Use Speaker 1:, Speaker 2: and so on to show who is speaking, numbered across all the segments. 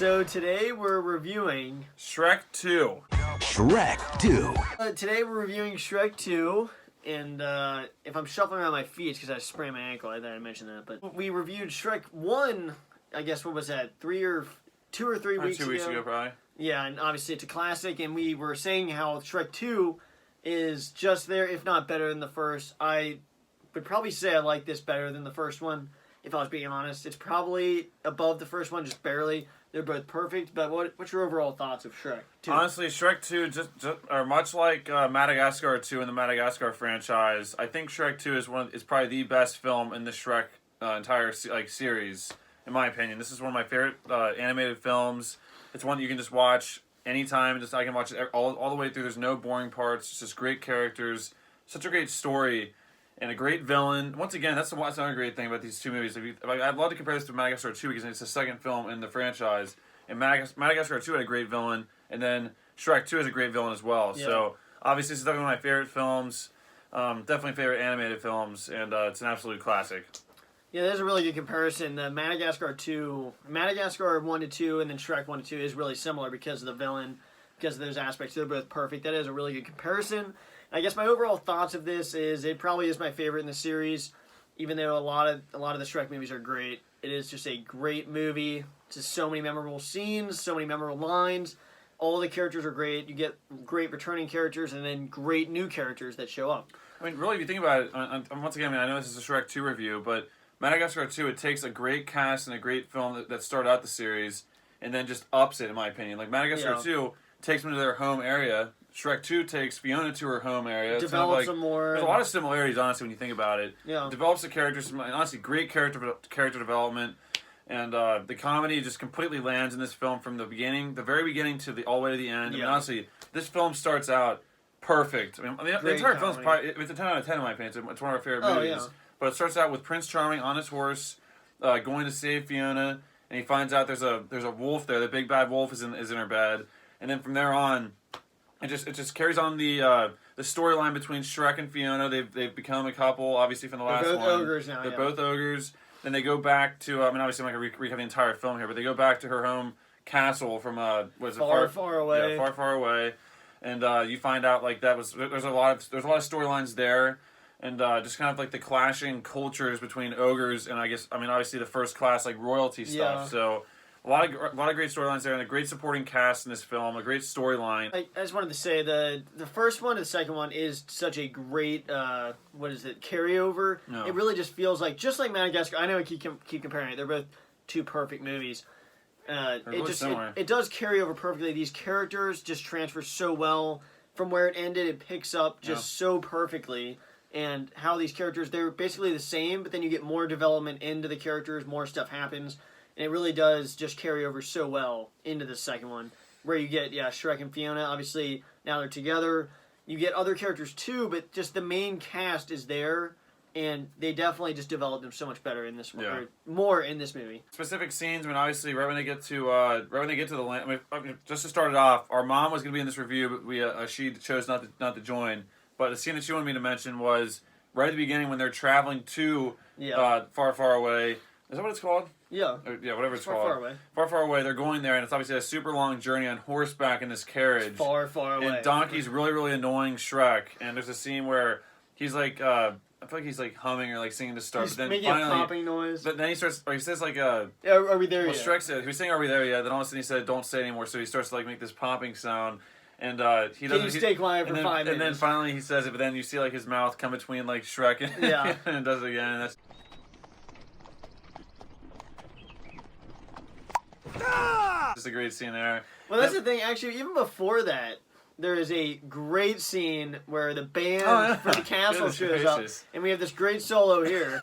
Speaker 1: So today we're reviewing
Speaker 2: Shrek 2.
Speaker 3: Shrek 2.
Speaker 1: Today we're reviewing Shrek 2, and if I'm shuffling around my feet, it's because I sprained my ankle. I thought I mentioned that, but we reviewed Shrek 1. I guess what was that? 2 or 3 weeks ago?
Speaker 2: 2 weeks ago, probably.
Speaker 1: Yeah, and obviously it's a classic, and we were saying how Shrek 2 is just there, if not better than the first. I would probably say I like this better than the first one, if I was being honest. It's probably above the first one, just barely. They're both perfect, but what's your overall thoughts of Shrek 2?
Speaker 2: Honestly, Shrek 2 just are much like Madagascar 2 in the Madagascar franchise. I think Shrek 2 is probably the best film in the Shrek entire series, in my opinion. This is one of my favorite animated films. It's one that you can just watch anytime. I can watch it all the way through. There's no boring parts. It's just great characters, such a great story, and a great villain. Once again, that's another great thing about these two movies. I'd love to compare this to Madagascar 2 because it's the second film in the franchise. And Madagascar 2 had a great villain, and then Shrek 2 has a great villain as well. Yeah. So obviously, this is definitely one of my favorite films. Definitely favorite animated films, and it's an absolute classic.
Speaker 1: Yeah, there's a really good comparison. The Madagascar 1 to 2, and then Shrek 1 to 2 is really similar because of the villain, because of those aspects. They're both perfect. That is a really good comparison. I guess my overall thoughts of this is it probably is my favorite in the series, even though a lot of the Shrek movies are great. It is just a great movie. Just so many memorable scenes, so many memorable lines. All the characters are great. You get great returning characters and then great new characters that show up.
Speaker 2: I mean, really, if you think about it, once again, I know this is a Shrek 2 review, but Madagascar 2, it takes a great cast and a great film that started out the series and then just ups it, in my opinion. Like, Madagascar 2 takes them to their home area. Shrek 2 takes Fiona to her home area.
Speaker 1: Develops them more.
Speaker 2: There's a lot of similarities, honestly, when you think about it.
Speaker 1: Yeah.
Speaker 2: Develops the characters, honestly, great character development. And the comedy just completely lands in this film from the very beginning to all the way to the end. Yeah. I mean, honestly, this film starts out perfect. I mean, the entire film's probably, it's a 10 out of 10 in my opinion. It's one of our favorite movies. Yeah. But it starts out with Prince Charming on his horse, going to save Fiona, and he finds out there's a wolf there. The big bad wolf is in her bed, and then from there on, it just carries on the storyline between Shrek and Fiona. They've become a couple, obviously from the last one.
Speaker 1: They're both ogres now.
Speaker 2: They're both ogres. Then they go back to obviously I'm not going to recap the entire film here, but they go back to her home castle from
Speaker 1: far away.
Speaker 2: Yeah, far away, and you find out like there's a lot of storylines there. And just kind of like the clashing cultures between ogres and obviously the first class like royalty stuff. Yeah. So a lot of great storylines there and a great supporting cast in this film, a great storyline.
Speaker 1: I just wanted to say the first one and the second one is such a great carryover. No. It really just feels like just like Madagascar. I know I keep comparing it. They're both two perfect movies. It does carry over perfectly. These characters just transfer so well from where it ended. It picks up just so perfectly. And how these characters, they're basically the same, but then you get more development into the characters, more stuff happens, and it really does just carry over so well into the second one, where you get, Shrek and Fiona, obviously, now they're together. You get other characters too, but just the main cast is there, and they definitely just developed them so much better in this one, or more in this movie.
Speaker 2: Specific scenes, obviously, right when they get to the land, just to start it off, our mom was going to be in this review, but she chose not to join. But the scene that she wanted me to mention was right at the beginning when they're traveling to Far, Far Away. Is that what it's called?
Speaker 1: Yeah.
Speaker 2: Yeah, whatever it's called.
Speaker 1: Far Away.
Speaker 2: Far, Far Away. They're going there, and it's obviously a super long journey on horseback in this carriage.
Speaker 1: Far, Far Away.
Speaker 2: And Donkey's really, really annoying Shrek. And there's a scene where he's like, I feel like he's like humming or like singing to start.
Speaker 1: He's making a popping noise.
Speaker 2: But then he says like,
Speaker 1: are we there yet?
Speaker 2: Shrek said, he was saying, are we there yet? Then all of a sudden he said, don't say anymore. So he starts to like make this popping sound. And he doesn't.
Speaker 1: Can you stay quiet for 5 minutes?
Speaker 2: And then finally he says it, but then you see like his mouth come between like Shrek and does it again. And that's just a great scene there.
Speaker 1: Well, that's the thing. Actually, even before that, there is a great scene where the band from the castle shows up, and we have this great solo here.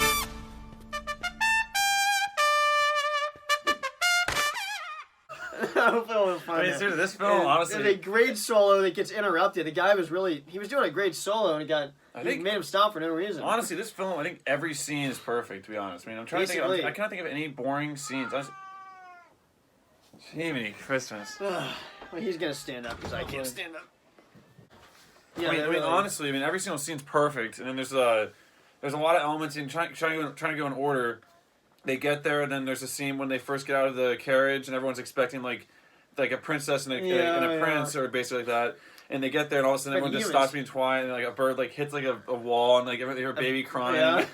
Speaker 1: I hope it'll find
Speaker 2: seriously, this film, honestly...
Speaker 1: There's a great solo that gets interrupted. The guy was doing a great solo, and he made him stop for no reason.
Speaker 2: Honestly, this film, I think every scene is perfect, to be honest. I mean, I'm trying to think I can't think of any boring scenes. Jiminy Christmas.
Speaker 1: Well, he's going to stand up, because I can't stand up.
Speaker 2: Yeah, honestly, every single scene's perfect, and then there's a lot of elements in trying to go in order. they get there, and then there's a scene when they first get out of the carriage, and everyone's expecting like a princess and a prince, or basically like that. And they get there, and all of a sudden everyone just stops being quiet, and like a bird like hits like a wall, and like they hear a baby crying.
Speaker 1: Yeah.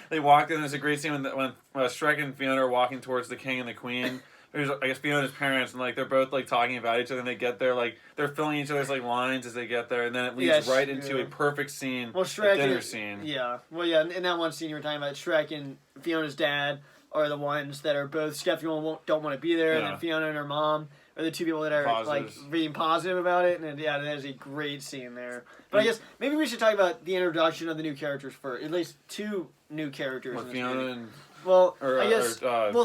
Speaker 2: They walk in. There's a great scene when Shrek and Fiona are walking towards the king and the queen. There's, I guess, Fiona's parents, and like they're both like talking about each other, and they get there, like they're filling each other's like lines as they get there, and then it leads right into a perfect scene,
Speaker 1: Shrek
Speaker 2: dinner scene.
Speaker 1: Yeah, well, yeah, in that one scene you were talking about, Shrek and Fiona's dad are the ones that are both skeptical and don't want to be there, and then Fiona and her mom are the two people that are like being positive about it, and yeah, that is a great scene there. But I guess maybe we should talk about the introduction of the new characters first, at least two new characters. In
Speaker 2: Fiona
Speaker 1: movie.
Speaker 2: and
Speaker 1: I guess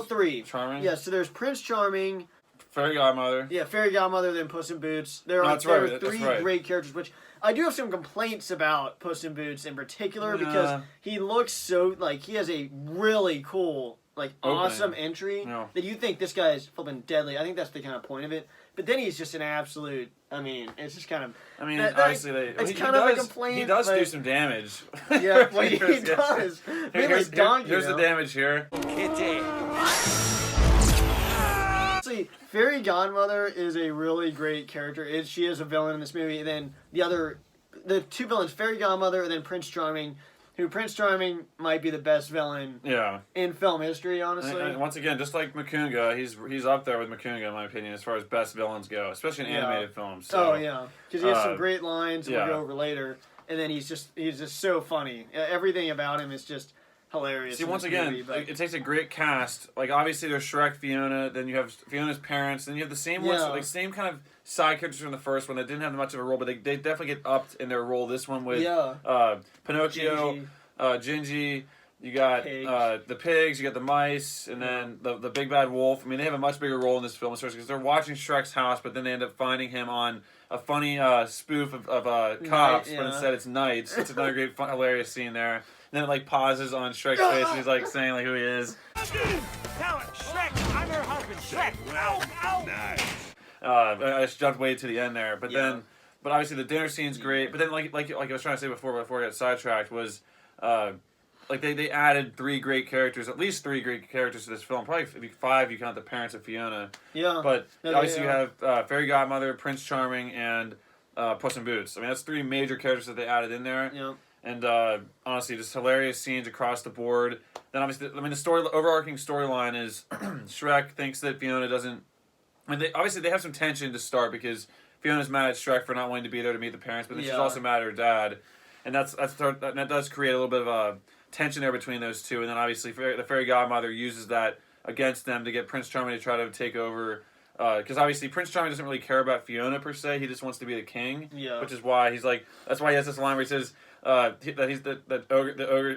Speaker 1: three.
Speaker 2: Charming.
Speaker 1: Yeah, so there's Prince Charming,
Speaker 2: Fairy Godmother.
Speaker 1: Yeah, Fairy Godmother, then Puss in Boots. There are three great characters, which I do have some complaints about Puss in Boots in particular because he looks so like he has a really cool. Like, awesome entry that you think this guy is flipping deadly. I think that's the kind of point of it. But then he's just an absolute, I mean, it's just kind of...
Speaker 2: I mean, obviously,
Speaker 1: it's kind of a complaint.
Speaker 2: He does do some damage.
Speaker 1: Yeah, well, he does.
Speaker 2: Here's the damage here.
Speaker 1: Kitty. See, Fairy Godmother is a really great character. She is a villain in this movie. And then the two villains, Fairy Godmother and then Prince Charming... Prince Charming might be the best villain in film history, honestly.
Speaker 2: And once again, just like Makunga, he's up there with Makunga, in my opinion, as far as best villains go, especially in animated films. So,
Speaker 1: because he has some great lines we'll go over later, and then he's just so funny. Everything about him is just hilarious.
Speaker 2: See, once again, it takes a great cast. Like, obviously, there's Shrek, Fiona, then you have Fiona's parents, then you have the same ones, like same kind of side characters from the first one that didn't have much of a role, but they definitely get upped in their role. This one with Pinocchio, Gingy, you got the pigs, you got the mice, and then the big bad wolf. I mean, they have a much bigger role in this film, because they're watching Shrek's house, but then they end up finding him on a funny spoof of cops, but instead it's knights. It's another great, hilarious scene there. And then it like pauses on Shrek's face, and he's like saying like who he is.
Speaker 4: Tell it, Shrek, I'm her husband, Shrek. Ow, ow. Nice.
Speaker 2: I just jumped way to the end there, but obviously the dinner scene's great. But then, like I was trying to say before I got sidetracked, was like they added at least three great characters to this film. Probably five. You count the parents of Fiona. Yeah. But obviously you have Fairy Godmother, Prince Charming, and Puss in Boots. I mean, that's three major characters that they added in there. Yeah. And honestly, just hilarious scenes across the board. Then obviously, I mean, the overarching storyline is Shrek thinks that Fiona doesn't. I mean, they have some tension to start because Fiona's mad at Shrek for not wanting to be there to meet the parents, but then she's also mad at her dad, and that does create a little bit of a tension there between those two. And then obviously the Fairy Godmother uses that against them to get Prince Charming to try to take over, because obviously Prince Charming doesn't really care about Fiona per se. He just wants to be the king, which is why that's why he has this line where he says that he's the ogre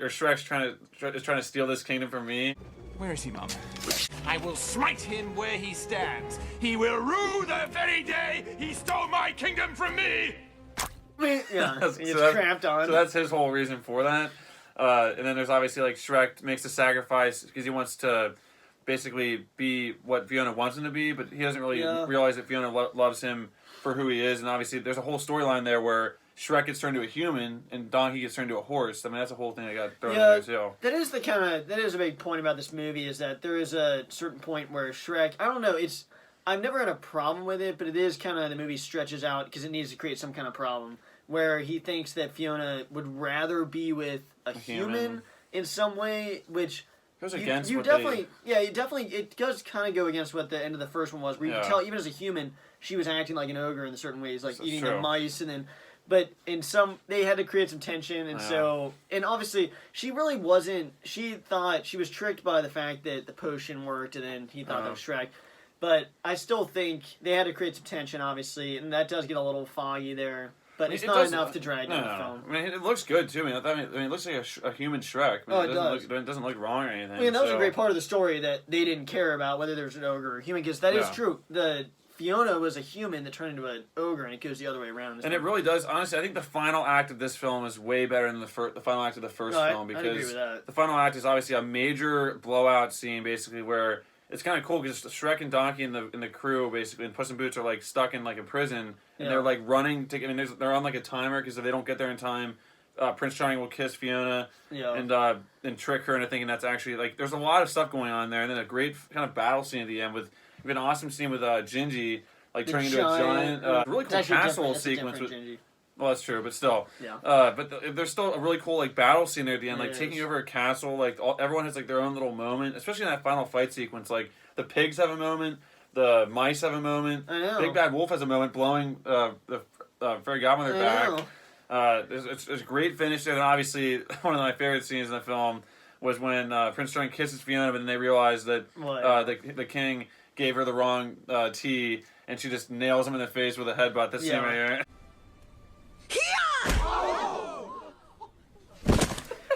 Speaker 2: or Shrek's trying to steal this kingdom from me.
Speaker 4: Where is he, Mom? I will smite him where he stands. He will rue the very day he stole my kingdom from me.
Speaker 1: Yeah, he's cramped on.
Speaker 2: So that's his whole reason for that. And then there's obviously like Shrek makes a sacrifice because he wants to basically be what Fiona wants him to be, but he doesn't really realize that Fiona loves him for who he is. And obviously there's a whole storyline there where Shrek gets turned to a human and Donkey gets turned to a horse. I mean, that's a whole thing that got thrown in there too.
Speaker 1: That is a big point about this movie, is that there is a certain point where Shrek, I don't know, I've never had a problem with it, but it is kind of, the movie stretches out because it needs to create some kind of problem where he thinks that Fiona would rather be with a human in some way, which
Speaker 2: goes against
Speaker 1: it does kind of go against what the end of the first one was, where you can tell even as a human she was acting like an ogre in certain ways, like eating the mice, and then but they had to create some tension, and and obviously she really wasn't. She thought she was tricked by the fact that the potion worked, and then he thought that was Shrek. But I still think they had to create some tension, obviously, and that does get a little foggy there. But it's not enough to drag down the film.
Speaker 2: I mean, it looks good too. I mean, it looks like a human Shrek. I mean, it doesn't look wrong or anything.
Speaker 1: I mean, that was a great part of the story that they didn't care about whether there's an ogre or human, because that is true. The Fiona was a human that turned into an ogre, and it goes the other way around.
Speaker 2: And it really does. Honestly, I think the final act of this film is way better than the final act of the first film, because
Speaker 1: I agree with that.
Speaker 2: The final act is obviously a major blowout scene, basically where it's kind of cool because Shrek and Donkey and the crew basically and Puss in Boots are like stuck in like a prison and they're like running to. I mean, they're on like a timer because if they don't get there in time, Prince Charming will kiss Fiona and trick her into thinking that's actually like. There's a lot of stuff going on there, and then a great kind of battle scene at the end with an awesome scene with Gingy like turning into a giant, really cool castle sequence with. Well, that's true, but still.
Speaker 1: Yeah.
Speaker 2: But there's still a really cool like battle scene there at the end, like taking over a castle. Like everyone has like their own little moment, especially in that final fight sequence. Like the pigs have a moment, the mice have a moment.
Speaker 1: I know.
Speaker 2: Big Bad Wolf has a moment, blowing the fairy godmother back. It's a great finish there, and obviously one of my favorite scenes in the film was when Prince Charming kisses Fiona, but then they realize that the king gave her the wrong tea, and she just nails him in the face with a headbutt. This scene right here.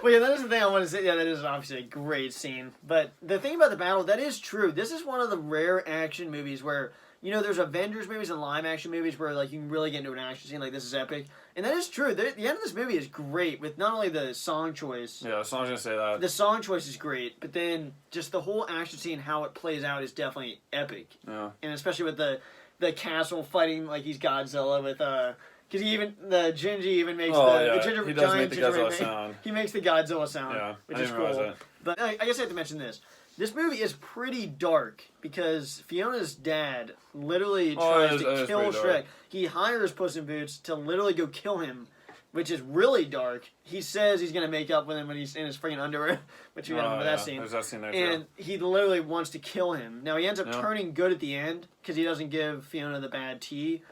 Speaker 1: Well, yeah, that is the thing I want to say. Yeah, that is obviously a great scene. But the thing about the battle, that is true. This is one of the rare action movies where, you know, there's Avengers movies and live action movies where, like, you can really get into an action scene. Like, this is epic. And that is true. The end of this movie is great with not only the song choice.
Speaker 2: Yeah, so I was going to say that.
Speaker 1: The song choice is great, but then just the whole action scene, how it plays out is definitely epic.
Speaker 2: Yeah.
Speaker 1: And especially with the castle fighting like he's Godzilla with, because the Gingy even makes the ginger,
Speaker 2: he does make the
Speaker 1: giant
Speaker 2: Godzilla sound.
Speaker 1: He makes the Godzilla sound, which is cool.
Speaker 2: That.
Speaker 1: But I guess I have to mention this. This movie is pretty dark because Fiona's dad literally tries to kill Shrek. He hires Puss in Boots to literally go kill him, which is really dark. He says he's going to make up with him when he's in his freaking underwear, which you remember that scene.
Speaker 2: There's that scene there
Speaker 1: and he literally wants to kill him. Now, he ends up turning good at the end because he doesn't give Fiona the bad tea,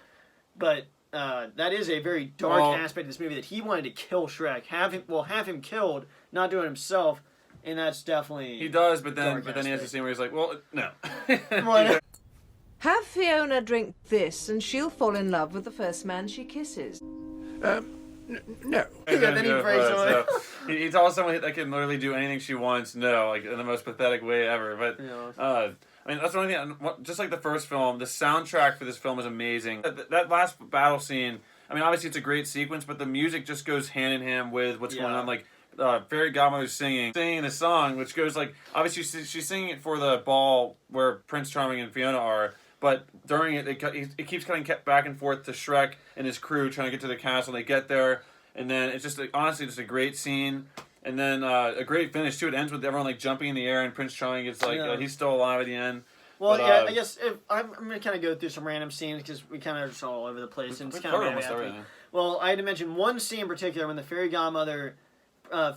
Speaker 1: but... that is a very dark aspect of this movie that he wanted to kill Shrek, have him killed, not do it himself, and that's definitely
Speaker 2: he does. But then he has the scene where he's like, "Well, no."
Speaker 5: Have Fiona drink this, and she'll fall in love with the first man she kisses.
Speaker 4: No.
Speaker 1: Then he breaks away.
Speaker 2: He tells someone that can literally do anything she wants. No, like in the most pathetic way ever. But I mean, that's the only thing. Just like the first film, the soundtrack for this film is amazing. That last battle scene, I mean, obviously it's a great sequence, but the music just goes hand in hand with what's going on. Like, Fairy Godmother's singing the song, which goes like, obviously she's singing it for the ball where Prince Charming and Fiona are, but during it keeps cutting back and forth to Shrek and his crew trying to get to the castle. They get there, and then it's just honestly just a great scene. And then a great finish too. It ends with everyone like jumping in the air, and Prince Charming gets like he's still alive at the end.
Speaker 1: Well, but, I guess I'm gonna kind of go through some random scenes because we kind of just all over the place, and it's kind of almost everything. Well, I had to mention one scene in particular when the fairy godmother,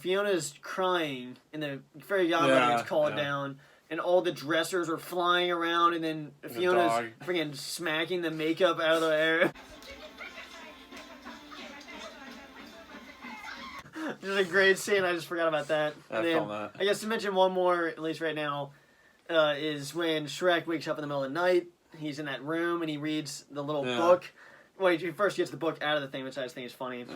Speaker 1: Fiona's crying, and the fairy godmother gets called down, and all the dressers are flying around, and then Fiona's freaking smacking the makeup out of the air. Just a great scene. I just forgot about that. And then, I guess to mention one more, at least right now, is when Shrek wakes up in the middle of the night. He's in that room and he reads the little book. Well, he first gets the book out of the thing, which I just think is funny.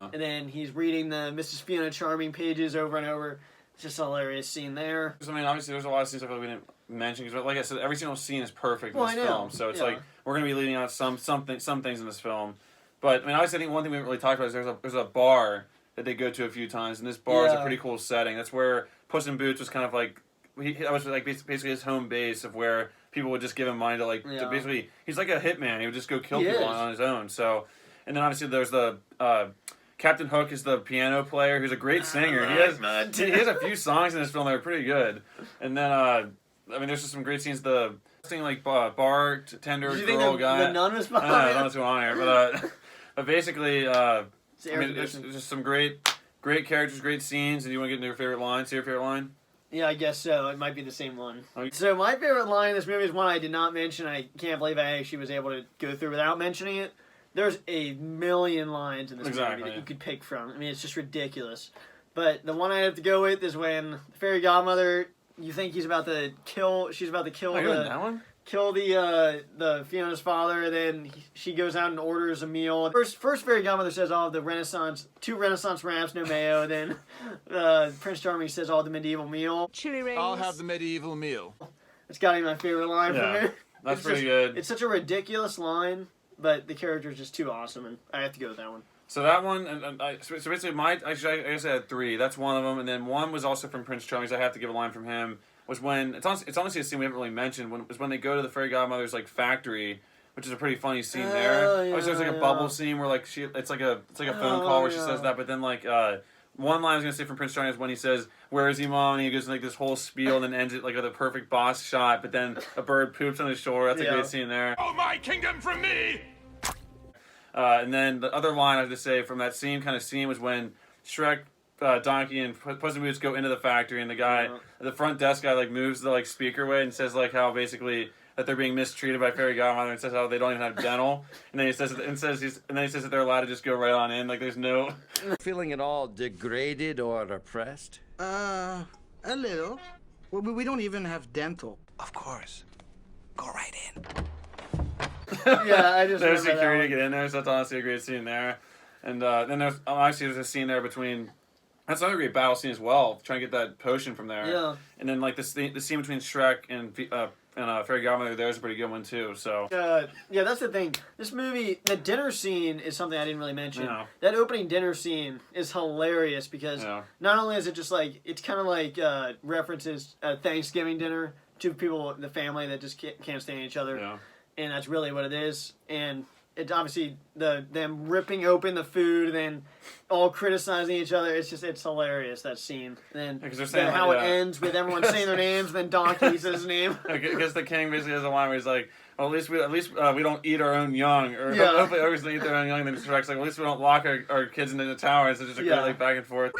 Speaker 1: And then he's reading the Mrs. Fiona Charming pages over and over. It's just a hilarious scene there.
Speaker 2: I mean, obviously, there's a lot of scenes I feel like we didn't mention because, like I said, every single scene is perfect in this film. So it's like we're going to be leading out some things in this film. But I mean, obviously, I think one thing we haven't really talked about is there's a bar that they go to a few times, and this bar is a pretty cool setting. That's where Puss in Boots was kind of like that was like basically his home base of where people would just give him money to to basically he's like a hitman. He would just go kill people on his own. So, and then obviously there's the Captain Hook is the piano player who's a great singer. He has a few songs in this film that are pretty good. And then I mean, there's just some great scenes. The thing like bartender girl guy.
Speaker 1: The nun was behind.
Speaker 2: I don't know what's going on here, but basically, I mean, there's just some great characters, great scenes. And you want to get into your favorite line? Say your favorite line?
Speaker 1: Yeah, I guess so. It might be the same one. So my favorite line in this movie is one I did not mention. I can't believe I actually was able to go through without mentioning it. There's a million lines in this movie that you could pick from. I mean, it's just ridiculous. But the one I have to go with is when the fairy godmother, you think she's about to kill kill the Fiona's father, and then she goes out and orders a meal. First fairy godmother says all the two Renaissance wraps, no mayo. Then Prince Charming says all the medieval meal.
Speaker 5: Chili rings.
Speaker 4: I'll have the medieval meal.
Speaker 1: It's got to be my favorite line from here.
Speaker 2: That's pretty good.
Speaker 1: It's such a ridiculous line, but the character is just too awesome, and I have to go with that one.
Speaker 2: So that one, so basically I guess I had 3. That's one of them, and then one was also from Prince Charming. So I have to give a line from him. Was when it's honestly a scene we haven't really mentioned. When they go to the fairy godmother's like factory, which is a pretty funny scene there.
Speaker 1: Yeah,
Speaker 2: There's like a bubble scene where like it's like a phone call where she says that, but then like one line I was gonna say from Prince Charming is when he says, "Where is he, Mom?" and he goes like this whole spiel and then ends it like with a perfect boss shot, but then a bird poops on his shoulder. That's a great scene there.
Speaker 4: Oh, my kingdom from me!
Speaker 2: And then the other line I have to say from that same kind of scene was when Shrek, Donkey, and Puss in Boots go into the factory, and the guy, the front desk guy, like moves the like speaker away and says like how basically that they're being mistreated by fairy godmother, and says how they don't even have dental, and then he says that they're allowed to just go right on in, like there's no.
Speaker 6: Feeling at all degraded or oppressed?
Speaker 7: A little. Well, we don't even have dental.
Speaker 3: Of course. Go right in.
Speaker 1: Yeah, I just
Speaker 2: There's
Speaker 1: remember
Speaker 2: security to
Speaker 1: that
Speaker 2: get in there, so that's honestly a great scene there. And then there's a scene there between. That's another great battle scene as well, trying to get that potion from there.
Speaker 1: Yeah.
Speaker 2: And then like the scene between Shrek and Fairy Godmother, there's a pretty good one too. So.
Speaker 1: Yeah, that's the thing. This movie, the dinner scene is something I didn't really mention.
Speaker 2: Yeah.
Speaker 1: That opening dinner scene is hilarious because not only is it just like it's kind of like references a Thanksgiving dinner to people, the family that just can't stand each other.
Speaker 2: Yeah.
Speaker 1: And that's really what it is. And it's obviously them ripping open the food and then all criticizing each other. It's hilarious, that scene. And then how it ends with everyone saying their names, and then Donkey says his name.
Speaker 2: Because the king basically has a line where he's like, well, at least we don't eat our own young, or hopefully always eat their own young. And then Shrek's like, at least we don't lock our kids into the tower. It's just a great like back and forth.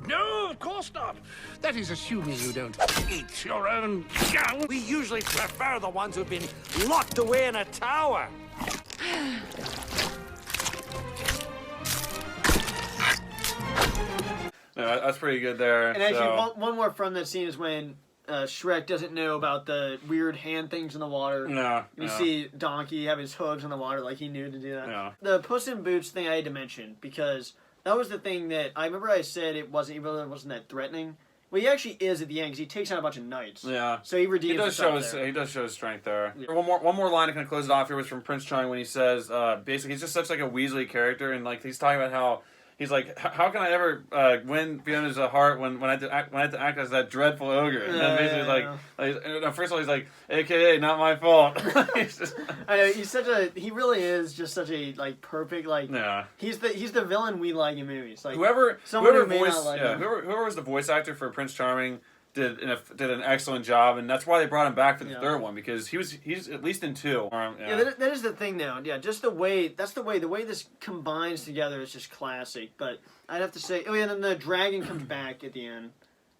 Speaker 4: No, of course not. That is assuming you don't eat your own young.
Speaker 6: We usually prefer the ones who've been locked away in a tower.
Speaker 2: No, that's pretty good there.
Speaker 1: And actually, one more from that scene is when Shrek doesn't know about the weird hand things in the water.
Speaker 2: No.
Speaker 1: You see Donkey have his hooves in the water like he knew to do that.
Speaker 2: Yeah.
Speaker 1: The Puss in Boots thing I had to mention because that was the thing that I remember I said it wasn't that threatening. Well, he actually is at the end because he takes out a bunch of knights.
Speaker 2: Yeah.
Speaker 1: So he redeems himself there.
Speaker 2: He does show his strength there.
Speaker 1: Yeah.
Speaker 2: One more line to kind of close it off here was from Prince Charming when he says, basically he's just such like a Weasley character, and like he's talking about how he's like, how can I ever win Fiona's heart when I had to act as that dreadful ogre? And then basically first of all he's like, AKA not my fault.
Speaker 1: I know he really is just such a like perfect like.
Speaker 2: Yeah.
Speaker 1: He's the villain we like in movies. Like
Speaker 2: whoever was the voice actor for Prince Charming did an excellent job, and that's why they brought him back for the third one, because he's at least in 2.
Speaker 1: That is the thing though. Yeah, just the way this combines together is just classic. But I'd have to say, and then the dragon comes back at the end.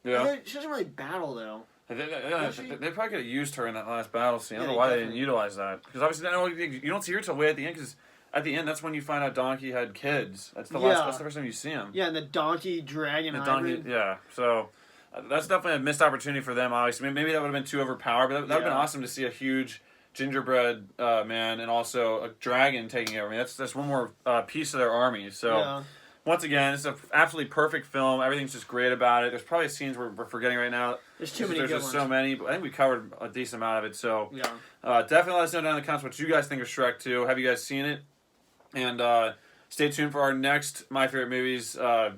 Speaker 2: Yeah.
Speaker 1: She doesn't really battle though.
Speaker 2: They probably could have used her in that last battle scene. I don't know why they didn't utilize that, because obviously you don't see her till way at the end, because at the end that's when you find out Donkey had kids. That's the first time you see him.
Speaker 1: Yeah, and the donkey dragon hybrid.
Speaker 2: So. That's definitely a missed opportunity for them, obviously. Maybe that would have been too overpowered, but that would have been awesome to see a huge gingerbread man and also a dragon taking over. I mean, that's one more piece of their army. So, once again, it's an absolutely perfect film. Everything's just great about it. There's probably scenes we're forgetting right now.
Speaker 1: There's too many good
Speaker 2: ones. So many, but I think we covered a decent amount of it. So, definitely let us know down in the comments what you guys think of Shrek 2. Have you guys seen it? And stay tuned for our next My Favorite Movies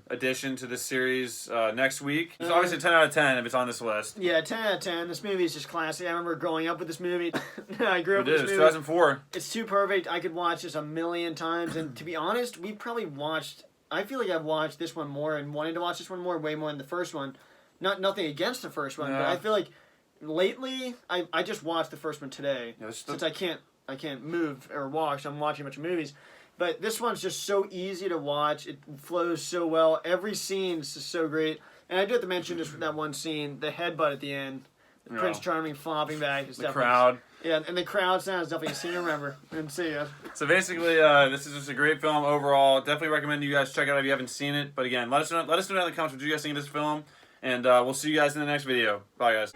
Speaker 2: addition to this series next week. It's obviously 10 out of 10 if it's on this list.
Speaker 1: Yeah, 10 out of 10. This movie is just classic. I remember growing up with this movie. I grew up with this movie.
Speaker 2: It's 2004.
Speaker 1: It's too perfect. I could watch this a million times. And to be honest, we probably watched... I feel like I've watched this one more and wanted to watch this one more, way more than the first one. Nothing against the first one, but I feel like lately, I just watched the first one today. Since I can't move or watch, I'm watching a bunch of movies. But this one's just so easy to watch. It flows so well. Every scene is just so great. And I do have to mention just that one scene, the headbutt at the end. Prince Charming flopping back. Is
Speaker 2: the crowd.
Speaker 1: Yeah, and the crowd sound is definitely a scene to remember. And see ya.
Speaker 2: So basically, this is just a great film overall. Definitely recommend you guys check it out if you haven't seen it. But again, let us know down in the comments what you guys think of this film. And we'll see you guys in the next video. Bye, guys.